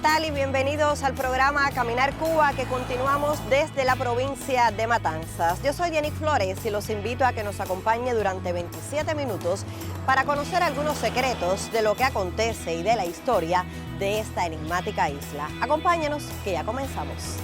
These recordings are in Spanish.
tal? Y bienvenidos al programa Caminar Cuba, que continuamos desde la provincia de Matanzas. Yo soy Jenny Flores y los invito a que nos acompañe durante 27 minutos para conocer algunos secretos de lo que acontece y de la historia de esta enigmática isla. Acompáñenos, que ya comenzamos.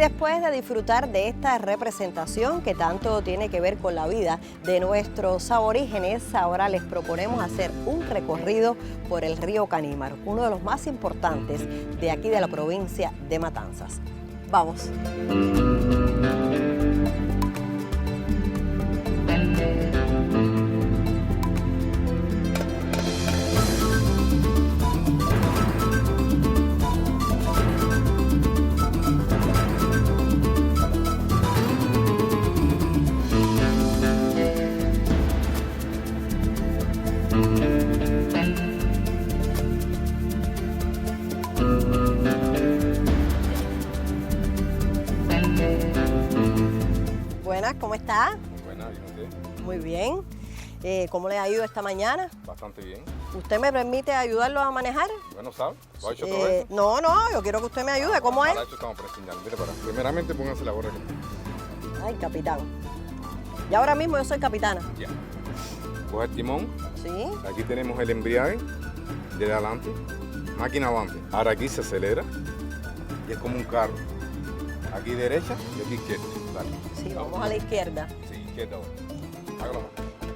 Después de disfrutar de esta representación que tanto tiene que ver con la vida de nuestros aborígenes, ahora les proponemos hacer un recorrido por el río Canímar, uno de los más importantes de aquí de la provincia de Matanzas. Vamos. Buenas, ¿cómo está? Buenas, ¿y usted? Muy bien. ¿Cómo le ha ido esta mañana? Bastante bien. ¿Usted me permite ayudarlo a manejar? Bueno, ¿sabe? ¿Lo ha hecho todo eso? No, yo quiero que usted me ayude. ¿Cómo es? Para eso estamos para enseñar. Mire, primeramente pónganse la gorra. Ay, capitán. Y ahora mismo yo soy capitana. Ya. Coge el timón. Sí. Aquí tenemos el embriague de adelante. Máquina avante. Ahora aquí se acelera y es como un carro. Aquí derecha y aquí izquierda. Dale. Sí, vamos a la izquierda. Sí, izquierda ahora. Hágalo más.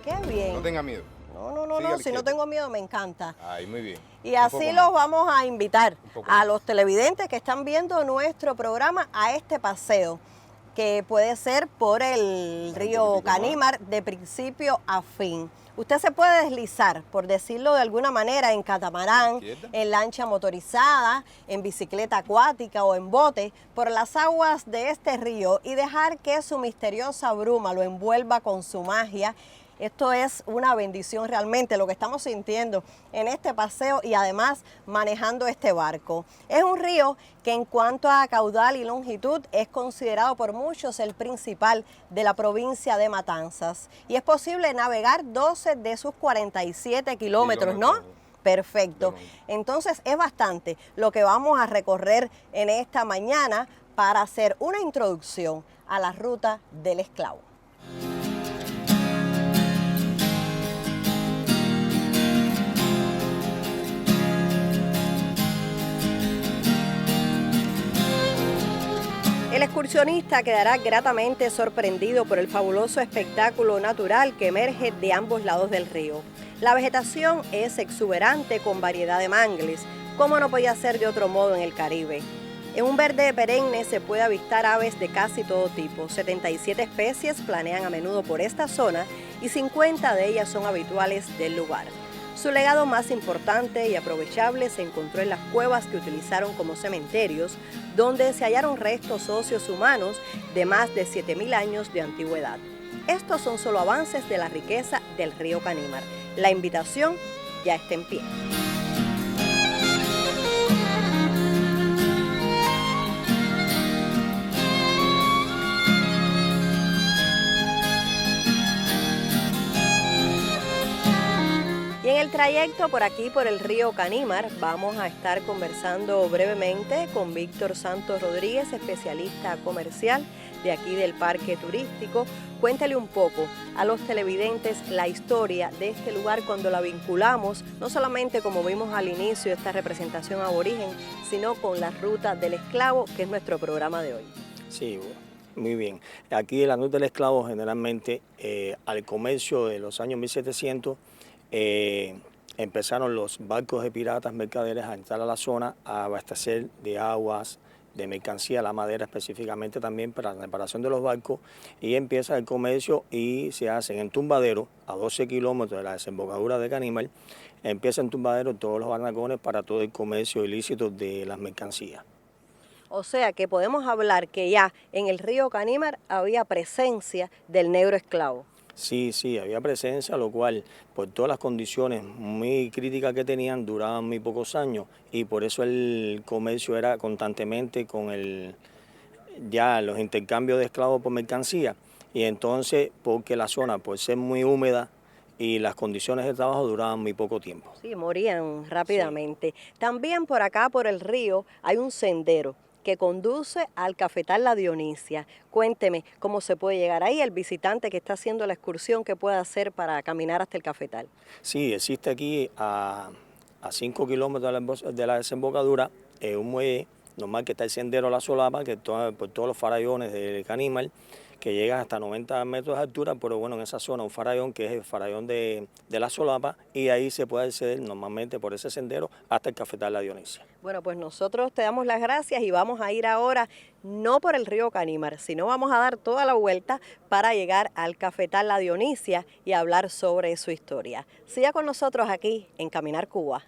Qué bien. No tenga miedo. No, si no tengo miedo me encanta. Ay, muy bien. Y así los vamos a invitar a los televidentes que están viendo nuestro programa a este paseo, que puede ser por el río Canímar de principio a fin. Usted se puede deslizar, por decirlo de alguna manera, en catamarán, en lancha motorizada, en bicicleta acuática o en bote, por las aguas de este río y dejar que su misteriosa bruma lo envuelva con su magia. Esto es una bendición realmente, lo que estamos sintiendo en este paseo y además manejando este barco. Es un río que en cuanto a caudal y longitud es considerado por muchos el principal de la provincia de Matanzas. Y es posible navegar 12 de sus 47 kilómetros, ¿no? Perfecto. Entonces es bastante lo que vamos a recorrer en esta mañana para hacer una introducción a la ruta del esclavo. El excursionista quedará gratamente sorprendido por el fabuloso espectáculo natural que emerge de ambos lados del río. La vegetación es exuberante con variedad de mangles, como no podía ser de otro modo en el Caribe. En un verde perenne se puede avistar aves de casi todo tipo. 77 especies planean a menudo por esta zona y 50 de ellas son habituales del lugar. Su legado más importante y aprovechable se encontró en las cuevas que utilizaron como cementerios, donde se hallaron restos óseos humanos de más de 7.000 años de antigüedad. Estos son solo avances de la riqueza del río Canímar. La invitación ya está en pie. Y en el trayecto por aquí, por el río Canímar, vamos a estar conversando brevemente con Víctor Santos Rodríguez, especialista comercial de aquí del parque turístico. Cuéntale un poco a los televidentes la historia de este lugar cuando la vinculamos, no solamente como vimos al inicio esta representación aborigen, sino con la Ruta del Esclavo, que es nuestro programa de hoy. Sí, muy bien. Aquí en la Ruta del Esclavo generalmente al comienzo de los años 1700 empezaron los barcos de piratas mercaderes a entrar a la zona a abastecer de aguas, de mercancía, la madera específicamente también para la reparación de los barcos, y empieza el comercio y se hacen en Tumbadero, a 12 kilómetros de la desembocadura de Canímar, empieza en Tumbadero todos los barracones para todo el comercio ilícito de las mercancías. O sea que podemos hablar que ya en el río Canímar había presencia del negro esclavo. Sí, había presencia, lo cual por todas las condiciones muy críticas que tenían duraban muy pocos años, y por eso el comercio era constantemente con ya los intercambios de esclavos por mercancía, y entonces porque la zona por ser muy húmeda y las condiciones de trabajo duraban muy poco tiempo. Sí, morían rápidamente. Sí. También por acá, por el río, hay un sendero que conduce al Cafetal La Dionisia. Cuénteme cómo se puede llegar ahí, el visitante que está haciendo la excursión, ¿qué puede hacer para caminar hasta el cafetal? Sí, existe aquí a 5 kilómetros de la desembocadura un muelle normal que está el sendero La Solapa, que por todos los farallones de Canímar, que llega hasta 90 metros de altura, pero bueno, en esa zona un farallón que es el farallón de La Solapa, y ahí se puede acceder normalmente por ese sendero hasta el Cafetal La Dionisia. Bueno, pues nosotros te damos las gracias y vamos a ir ahora no por el río Canímar, sino vamos a dar toda la vuelta para llegar al Cafetal La Dionisia y hablar sobre su historia. Siga con nosotros aquí en Caminar Cuba.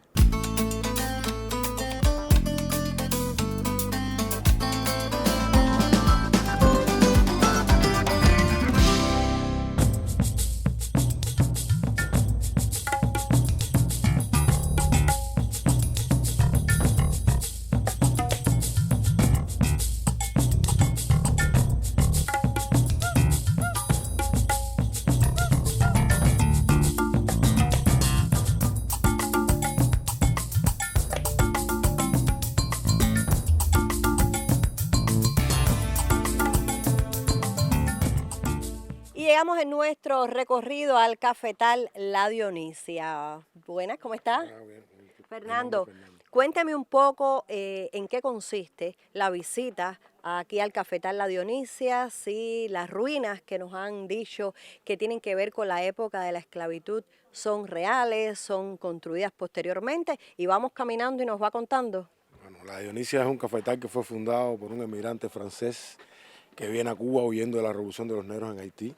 Llegamos en nuestro recorrido al Cafetal La Dionisia. Buenas, ¿cómo está? Bien. Fernando, cuéntame un poco en qué consiste la visita aquí al Cafetal La Dionisia, si las ruinas que nos han dicho que tienen que ver con la época de la esclavitud son reales, son construidas posteriormente, y vamos caminando y nos va contando. Bueno, La Dionisia es un cafetal que fue fundado por un emigrante francés que viene a Cuba huyendo de la revolución de los negros en Haití.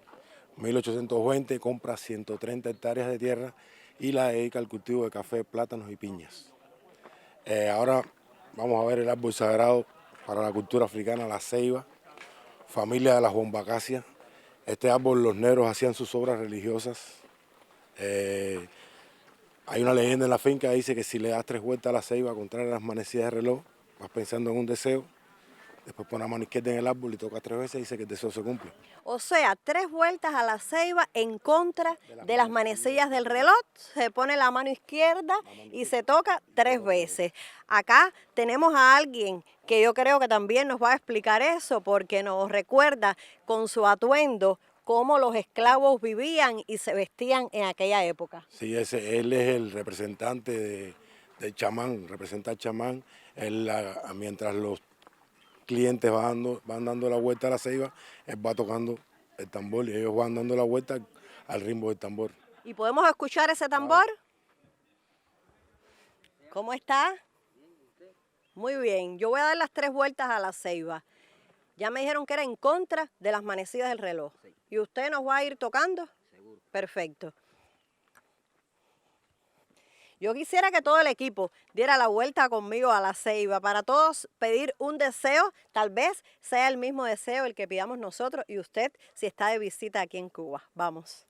1820 compra 130 hectáreas de tierra y la dedica al cultivo de café, plátanos y piñas. Ahora vamos a ver el árbol sagrado para la cultura africana, la ceiba, familia de las bombacáceas. Este árbol los negros hacían sus obras religiosas. Hay una leyenda en la finca que dice que si le das 3 vueltas a la ceiba, contrario a las manecillas de reloj, vas pensando en un deseo. Después pone la mano izquierda en el árbol y toca 3 veces y dice que el deseo se cumple. O sea, 3 vueltas a la ceiba en contra de las manecillas del reloj. Se pone la mano izquierda y se toca 3 veces. Acá tenemos a alguien que yo creo que también nos va a explicar eso, porque nos recuerda con su atuendo cómo los esclavos vivían y se vestían en aquella época. Sí, él es el representante del chamán, representa al chamán. Mientras los clientes van dando la vuelta a la ceiba, él va tocando el tambor y ellos van dando la vuelta al ritmo del tambor. ¿Y podemos escuchar ese tambor? ¿Cómo está? Muy bien, yo voy a dar las 3 vueltas a la ceiba. Ya me dijeron que era en contra de las manecillas del reloj. Sí. ¿Y usted nos va a ir tocando? Seguro. Perfecto. Yo quisiera que todo el equipo diera la vuelta conmigo a La Ceiba para todos pedir un deseo. Tal vez sea el mismo deseo el que pidamos nosotros y usted si está de visita aquí en Cuba. Vamos.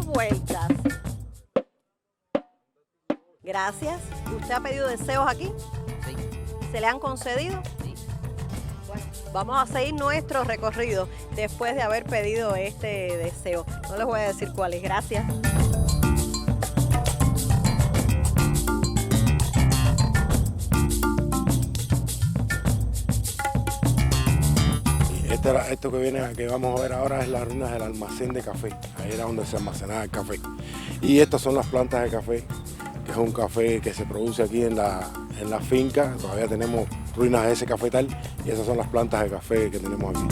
Vueltas. Gracias. ¿Usted ha pedido deseos aquí? Sí. ¿Se le han concedido? Sí. Bueno, vamos a seguir nuestro recorrido después de haber pedido este deseo. No les voy a decir cuál es. Gracias. Esto que vamos a ver ahora es las ruinas del almacén de café. Ahí era donde se almacenaba el café. Y estas son las plantas de café, que es un café que se produce aquí en la finca. Todavía tenemos ruinas de ese cafetal y esas son las plantas de café que tenemos aquí.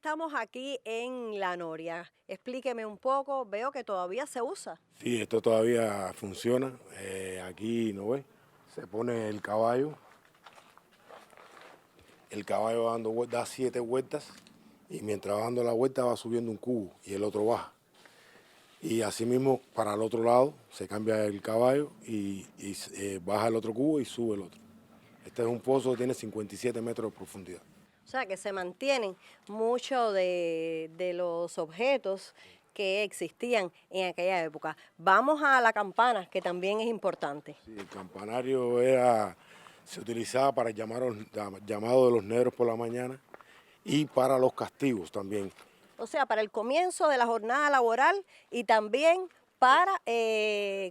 Estamos aquí en La Noria. Explíqueme un poco, veo que todavía se usa. Sí, esto todavía funciona. Aquí, ¿no ves? Se pone el caballo. El caballo da 7 vueltas y mientras va dando la vuelta va subiendo un cubo y el otro baja. Y así mismo para el otro lado se cambia el caballo y baja el otro cubo y sube el otro. Este es un pozo que tiene 57 metros de profundidad. O sea, que se mantienen muchos de los objetos que existían en aquella época. Vamos a la campana, que también es importante. Sí, el campanario se utilizaba para el llamado de los negros por la mañana y para los castigos también. O sea, para el comienzo de la jornada laboral y también para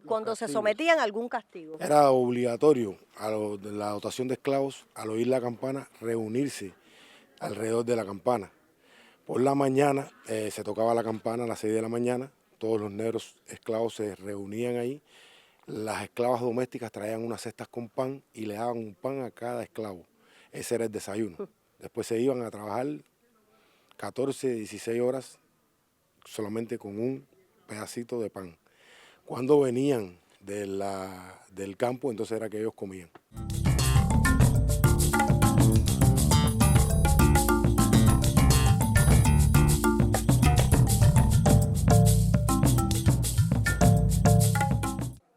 cuando se sometían a algún castigo. Era obligatorio de la dotación de esclavos, al oír la campana, reunirse alrededor de la campana. Por la mañana se tocaba la campana a las 6 de la mañana, todos los negros esclavos se reunían ahí, las esclavas domésticas traían unas cestas con pan y le daban un pan a cada esclavo. Ese era el desayuno. Después se iban a trabajar 14, 16 horas solamente con un pedacito de pan. Cuando venían del campo, entonces era que ellos comían.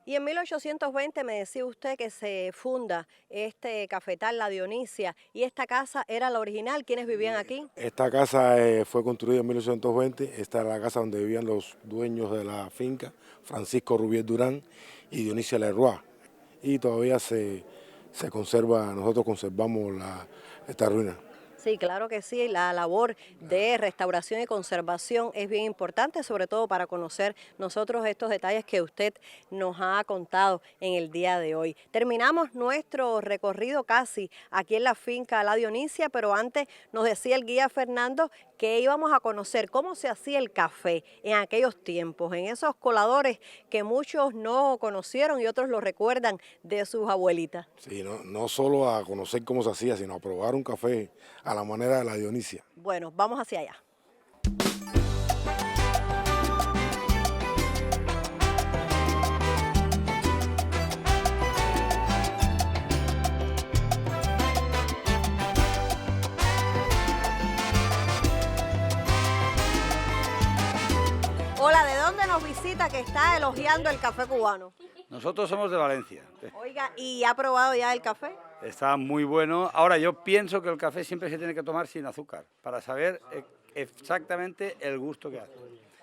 Y en 1820 me decía usted que se funda este cafetal La Dionisia y esta casa era la original. ¿Quiénes vivían aquí? Esta casa fue construida en 1820. Esta era la casa donde vivían los dueños de la finca, Francisco Rubier Durán y Dionisia Leroy. Y todavía se conserva, nosotros conservamos esta ruina. Sí, claro que sí, la labor de restauración y conservación es bien importante, sobre todo para conocer nosotros estos detalles que usted nos ha contado en el día de hoy. Terminamos nuestro recorrido casi aquí en la finca La Dionisia, pero antes nos decía el guía Fernando que íbamos a conocer cómo se hacía el café en aquellos tiempos, en esos coladores que muchos no conocieron y otros lo recuerdan de sus abuelitas. Sí, no solo a conocer cómo se hacía, sino a probar un café a la manera de La Dionisia. Bueno, vamos hacia allá. Hola, ¿de dónde nos visita que está elogiando el café cubano? Nosotros somos de Valencia. Oiga, ¿y ha probado ya el café? Está muy bueno. Ahora, yo pienso que el café siempre se tiene que tomar sin azúcar, para saber exactamente el gusto que hace.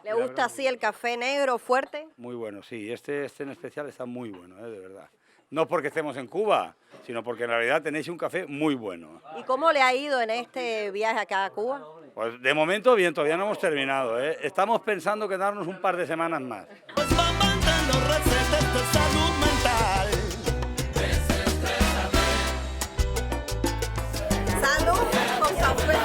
¿Le gusta así el café negro, fuerte? Muy bueno, sí. Este en especial está muy bueno, de verdad. No porque estemos en Cuba, sino porque en realidad tenéis un café muy bueno. ¿Y cómo le ha ido en este viaje acá a Cuba? Pues de momento bien, todavía no hemos terminado. Estamos pensando quedarnos un par de semanas más. Pues van mandando recetas de salud mental. Salud con café.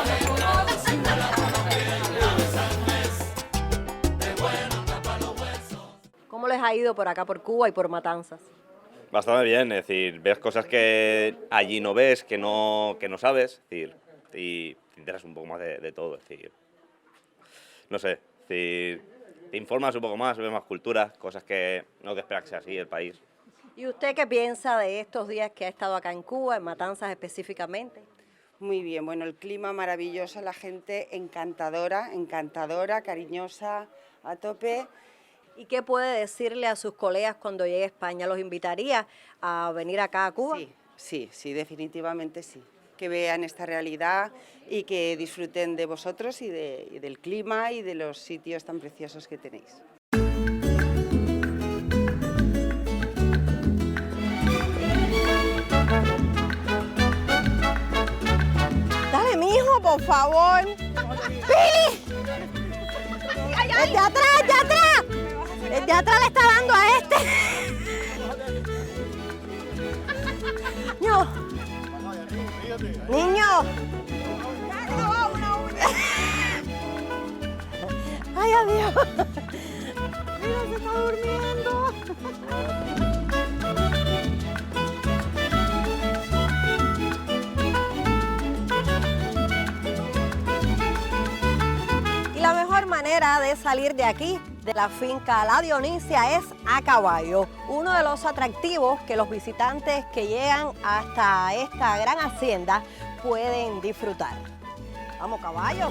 ha ido por acá, por Cuba y por Matanzas? Bastante bien, es decir, ves cosas que allí no ves, que no sabes, es decir, y te enteras un poco más de todo, es decir, no sé, es decir, te informas un poco más, ves más cultura, cosas que no te esperas que sea así el país. ¿Y usted qué piensa de estos días que ha estado acá en Cuba, en Matanzas específicamente? Muy bien, bueno, el clima maravilloso, la gente encantadora, encantadora, cariñosa, a tope. ¿Y qué puede decirle a sus colegas cuando llegue a España? ¿Los invitaría a venir acá a Cuba? Sí, definitivamente sí. Que vean esta realidad y que disfruten de vosotros y del clima y de los sitios tan preciosos que tenéis. Dale, mijo, por favor. ¡Pili! ¡El de atrás, el de atrás! El de atrás le está dando a este. Niño. Niño. Ay, adiós. Mira, se está durmiendo. Y la mejor manera de salir de aquí, de la finca La Dionisia, es a caballo. Uno de los atractivos que los visitantes que llegan hasta esta gran hacienda pueden disfrutar. Vamos, caballo.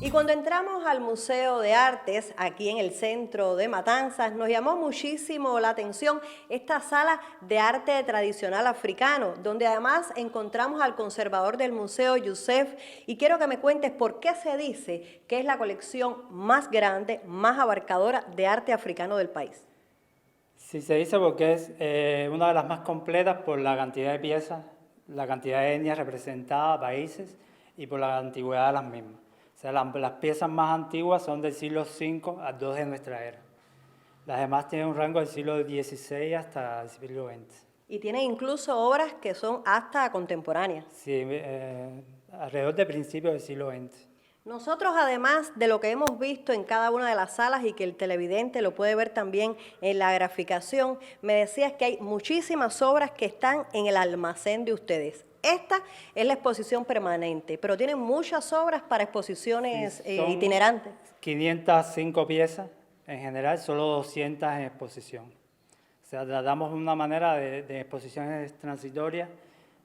Y cuando entramos al Museo de Artes, aquí en el centro de Matanzas, nos llamó muchísimo la atención esta sala de arte tradicional africano, donde además encontramos al conservador del museo, Yusef, y quiero que me cuentes por qué se dice que es la colección más grande, más abarcadora de arte africano del país. Sí, se dice porque es una de las más completas por la cantidad de piezas, la cantidad de etnias representadas, países, y por la antigüedad de las mismas. O sea, las piezas más antiguas son del siglo V al II de nuestra era. Las demás tienen un rango del siglo XVI hasta el siglo XX. Y tienen incluso obras que son hasta contemporáneas. Sí, alrededor de principios del siglo XX. Nosotros, además de lo que hemos visto en cada una de las salas y que el televidente lo puede ver también en la graficación, me decías que hay muchísimas obras que están en el almacén de ustedes. Esta es la exposición permanente, pero tienen muchas obras para exposiciones itinerantes. 505 piezas en general, solo 200 en exposición. O sea, tratamos una manera de exposiciones transitorias,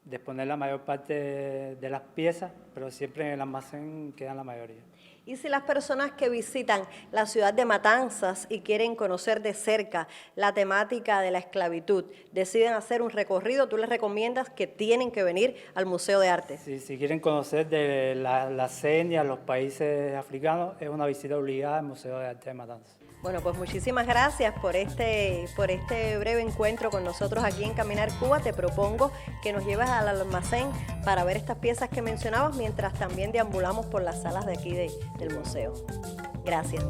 de exponer la mayor parte de las piezas, pero siempre en el almacén quedan la mayoría. Y si las personas que visitan la ciudad de Matanzas y quieren conocer de cerca la temática de la esclavitud, deciden hacer un recorrido, ¿tú les recomiendas que tienen que venir al Museo de Arte? Sí, si quieren conocer de las etnias, los países africanos, es una visita obligada al Museo de Arte de Matanzas. Bueno, pues muchísimas gracias por este breve encuentro con nosotros aquí en Caminar Cuba. Te propongo que nos lleves al almacén para ver estas piezas que mencionabas, mientras también deambulamos por las salas de aquí del museo. Gracias.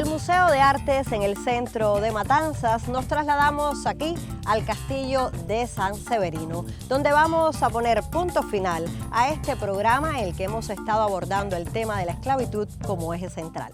Museo de Artes en el centro de Matanzas, nos trasladamos aquí al Castillo de San Severino, donde vamos a poner punto final a este programa en el que hemos estado abordando el tema de la esclavitud como eje central.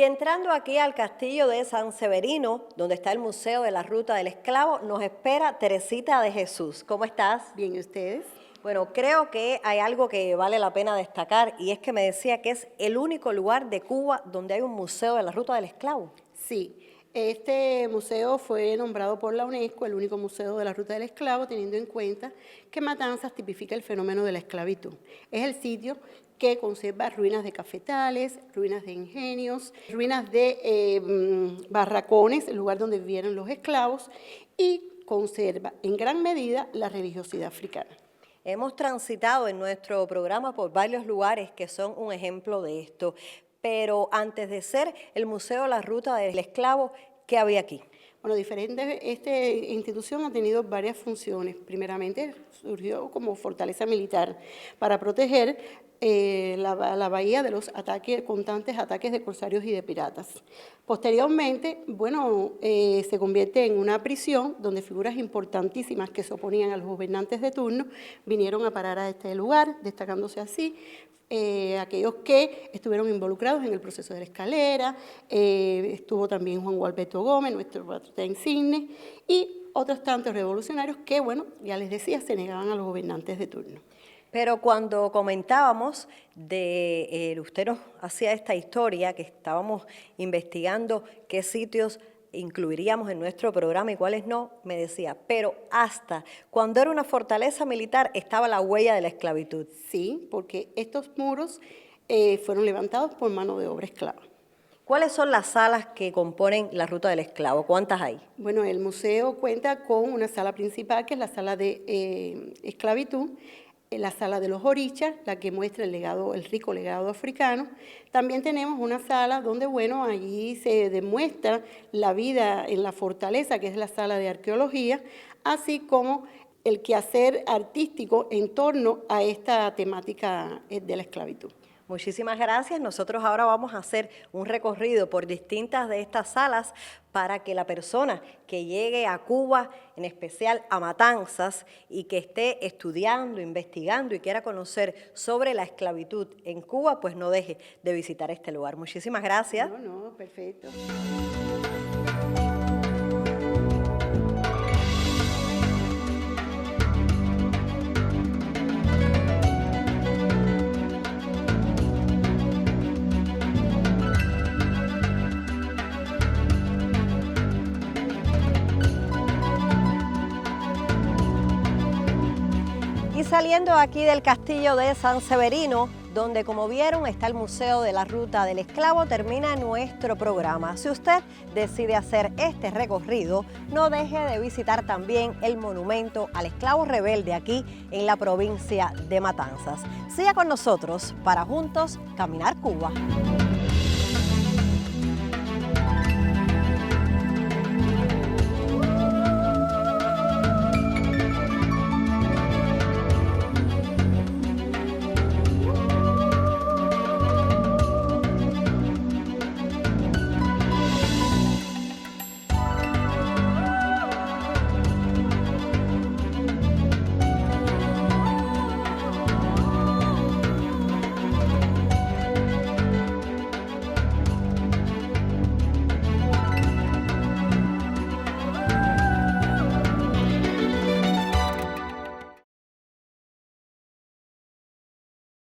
entrando aquí al castillo de San Severino, donde está el Museo de la Ruta del Esclavo, nos espera Teresita de Jesús. ¿Cómo estás? Bien, ¿y ustedes? Bueno, creo que hay algo que vale la pena destacar y es que me decía que es el único lugar de Cuba donde hay un museo de la Ruta del Esclavo. Sí, este museo fue nombrado por la UNESCO el único museo de la Ruta del Esclavo, teniendo en cuenta que Matanzas tipifica el fenómeno de la esclavitud. Es el sitio que conserva ruinas de cafetales, ruinas de ingenios, ruinas de barracones, el lugar donde vivieron los esclavos, y conserva en gran medida la religiosidad africana. Hemos transitado en nuestro programa por varios lugares que son un ejemplo de esto, pero antes de ser el Museo de la Ruta del Esclavo, ¿qué había aquí? Bueno, esta institución ha tenido varias funciones. Primeramente, surgió como fortaleza militar para proteger la bahía de los constantes ataques de corsarios y de piratas. Posteriormente, bueno, se convierte en una prisión donde figuras importantísimas que se oponían a los gobernantes de turno vinieron a parar a este lugar, destacándose así aquellos que estuvieron involucrados en el proceso de la escalera, estuvo también Juan Gualberto Gómez, nuestro patriota insigne, y otros tantos revolucionarios que, bueno, ya les decía, se negaban a los gobernantes de turno. Pero cuando comentábamos usted nos hacía esta historia, que estábamos investigando qué sitios incluiríamos en nuestro programa y cuáles no, me decía, pero hasta cuando era una fortaleza militar estaba la huella de la esclavitud. Sí, porque estos muros fueron levantados por mano de obra esclava. ¿Cuáles son las salas que componen la Ruta del Esclavo? ¿Cuántas hay? Bueno, el museo cuenta con una sala principal, que es la sala de esclavitud, la sala de los orichas, la que muestra el rico legado africano. También tenemos una sala donde, bueno, allí se demuestra la vida en la fortaleza, que es la sala de arqueología, así como el quehacer artístico en torno a esta temática de la esclavitud. Muchísimas gracias. Nosotros ahora vamos a hacer un recorrido por distintas de estas salas para que la persona que llegue a Cuba, en especial a Matanzas, y que esté estudiando, investigando y quiera conocer sobre la esclavitud en Cuba, pues no deje de visitar este lugar. Muchísimas gracias. No, perfecto. Y saliendo aquí del castillo de San Severino, donde como vieron está el Museo de la Ruta del Esclavo, termina nuestro programa. Si usted decide hacer este recorrido, no deje de visitar también el monumento al esclavo rebelde aquí en la provincia de Matanzas. Siga con nosotros para juntos caminar Cuba.